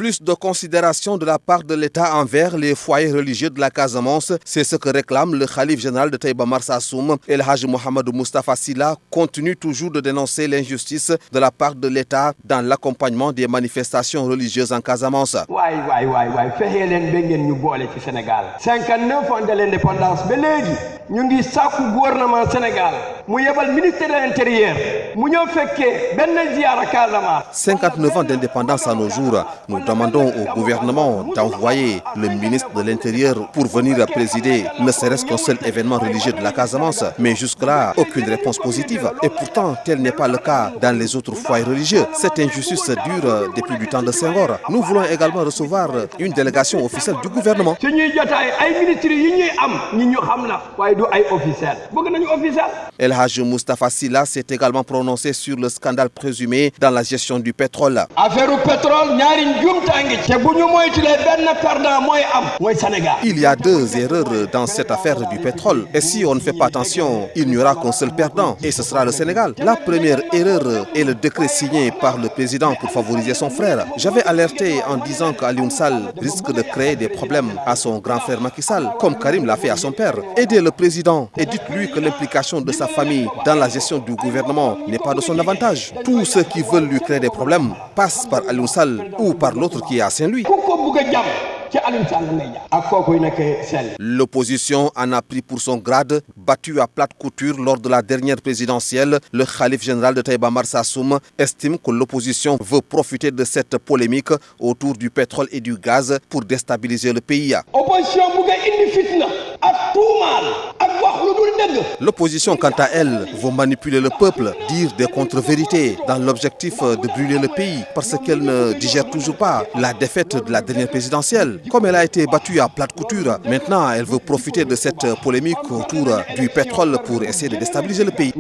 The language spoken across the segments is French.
Plus de considération de la part de l'État envers les foyers religieux de la Casamance, c'est ce que réclame le khalife général de Taïba Marsassoum. El Hadji Mohamedou Moustapha Sylla continue toujours de dénoncer l'injustice de la part de l'État dans l'accompagnement des manifestations religieuses en Casamance. Fexé leen ba ngeen ñu boole ci Sénégal 59 ans de l'indépendance ba léegi ñu ngi sàkku gouvernement Sénégal mu yebal ministère de l'Intérieur mu ñëw fekkee benn ziara Casamance. 59 ans d'indépendance à nos jours, nous demandons au gouvernement d'envoyer le ministre de l'Intérieur pour venir présider ne serait-ce qu'un seul événement religieux de la Casamance. Mais jusque-là, aucune réponse positive. Et pourtant, tel n'est pas le cas dans les autres foyers religieux. Cette injustice dure depuis du temps de Senghor. Nous voulons également recevoir une délégation officielle du gouvernement. El Hadji Moustapha Sylla s'est également prononcé sur le scandale présumé dans la gestion du pétrole. Il y a deux erreurs dans cette affaire du pétrole. Et si on ne fait pas attention, il n'y aura qu'un seul perdant, et ce sera le Sénégal. La première erreur est le décret signé par le président pour favoriser son frère. J'avais alerté en disant qu'Alioune Sall risque de créer des problèmes à son grand frère Macky Sall, comme Karim l'a fait à son père. Aidez le président et dites-lui que l'implication de sa famille dans la gestion du gouvernement n'est pas de son avantage. Tous ceux qui veulent lui créer des problèmes passent par Alioune Sall ou par l'autre qui est à Saint-Louis. L'opposition en a pris pour son grade, battu à plate couture lors de la dernière présidentielle. Le khalife général de Taïba Marsassoum estime que l'opposition veut profiter de cette polémique autour du pétrole et du gaz pour déstabiliser le pays. L'opposition, quant à elle, veut manipuler le peuple, dire des contre-vérités dans l'objectif de brûler le pays parce qu'elle ne digère toujours pas la défaite de la dernière présidentielle. Comme elle a été battue à plate couture, maintenant elle veut profiter de cette polémique autour du pétrole pour essayer de déstabiliser le pays.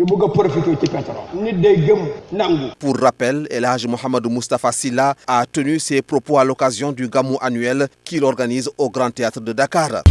Pour rappel, El Hadji Mohamedou Moustapha Sylla a tenu ses propos à l'occasion du Gamou annuel qu'il organise au Grand Théâtre de Dakar.